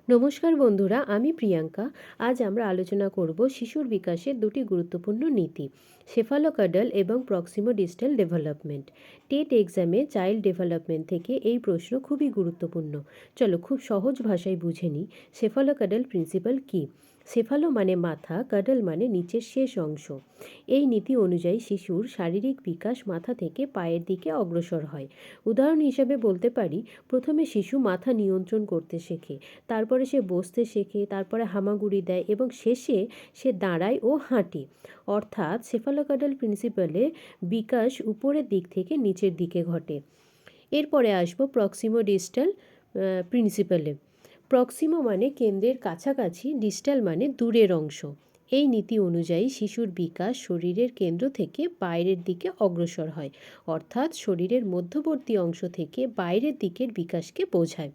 নমস্কার বন্ধুরা, আমি প্রিয়াঙ্কা। আজ আমরা আলোচনা করব শিশুর বিকাশের দুটি গুরুত্বপূর্ণ নীতি, সেফালোকাডাল এবং প্রক্সিমোডিস্টাল ডেভেলপমেন্ট। টেট এক্সামে চাইল্ড ডেভেলপমেন্ট থেকে এই প্রশ্ন খুবই গুরুত্বপূর্ণ। চলো খুব সহজ ভাষায় বুঝে নিই সেফালোকাডাল প্রিন্সিপাল কী। সেফালো মানে মাথা, কাডাল মানে নিচের শেষ অংশ। এই নীতি অনুযায়ী শিশুর শারীরিক বিকাশ মাথা থেকে পায়ের দিকে অগ্রসর হয়। উদাহরণ হিসেবে বলতে পারি, প্রথমে শিশু মাথা নিয়ন্ত্রণ করতে শেখে, তারপরে সে বসতে শেখে, তারপরে হামাগুড়ি দেয় এবং শেষে সে দাঁড়ায় ও হাঁটে। অর্থাৎ সেফালোকাডাল প্রিন্সিপালে বিকাশ উপরের দিক থেকে নিচের দিকে ঘটে। এরপরে আসবো প্রক্সিমোডিস্টাল প্রিন্সিপালে। প্রক্সিমো মানে কেন্দ্রের কাছাকাছি, ডিস্টাল মানে দূরের অংশ। এই নীতি অনুযায়ী শিশুর বিকাশ শরীরের কেন্দ্র থেকে বাইরের দিকে অগ্রসর হয়, অর্থাৎ শরীরের মধ্যবর্তী অংশ থেকে বাইরের দিকের বিকাশকে বোঝায়।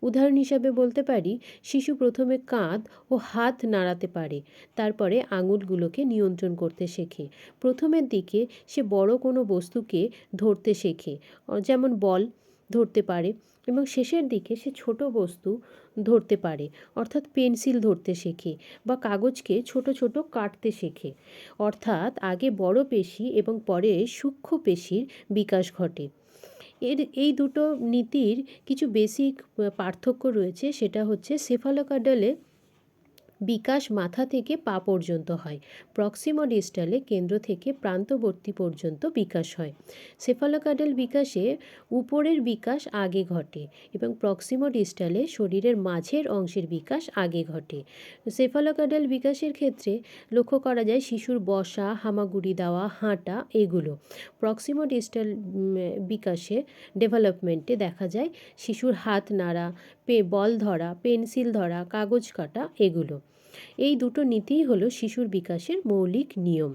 উদাহরণ হিসাবে বলতে পারি, শিশু প্রথমে কাঁধ ও হাত নাড়াতে পারে, তারপরে আঙুলগুলোকে নিয়ন্ত্রণ করতে শেখে। প্রথমের দিকে সে বড় কোনো বস্তুকে ধরতে শেখে, যেমন বল ধরতে পারে, এবং শেষের দিকে সে ছোট বস্তু ধরতে পারে, অর্থাৎ পেন্সিল ধরতে শেখে বা কাগজকে ছোট ছোট কাটতে শেখে। অর্থাৎ আগে বড় পেশি এবং পরে সূক্ষ্ম পেশির বিকাশ ঘটে। এই দুটো নীতির কিছু বেসিক পার্থক্য রয়েছে। সেটা হচ্ছে, সেফালোকাডালে বিকাশ মাথা থেকে পা পর্যন্ত হয়, প্রক্সিমোডিস্টালে কেন্দ্র থেকে প্রান্তবর্তী পর্যন্ত বিকাশ হয়। সেফালোকাডাল বিকাশে উপরের বিকাশ আগে ঘটে এবং প্রক্সিমোডিস্টালে শরীরের মাঝের অংশের বিকাশ আগে ঘটে। সেফালোকাডাল বিকাশের ক্ষেত্রে লক্ষ্য করা যায় শিশুর বসা, হামাগুড়ি দেওয়া, হাঁটা এগুলো। প্রক্সিমোডিস্টাল বিকাশে ডেভেলপমেন্টে দেখা যায় শিশুর হাত নাড়া, বল ধরা, পেন্সিল ধরা, কাগজ কাটা এগুলো। এই দুটো নীতিই হলো শিশুর বিকাশের মৌলিক নিয়ম।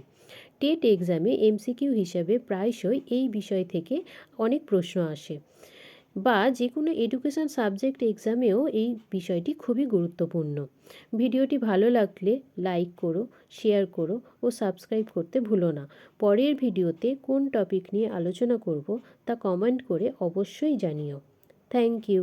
টেট এক্সামে এমসিকিউ হিসাবে প্রায়শই এই বিষয় থেকে অনেক প্রশ্ন আসে, বা যে কোনো এডুকেশন সাবজেক্ট এক্সামেও এই বিষয়টি খুবই গুরুত্বপূর্ণ। ভিডিওটি ভালো লাগলে লাইক করো, শেয়ার করো ও সাবস্ক্রাইব করতে ভুলো না। পরের ভিডিওতে কোন টপিক নিয়ে আলোচনা করব তা কমেন্ট করে অবশ্যই জানিও। Thank you.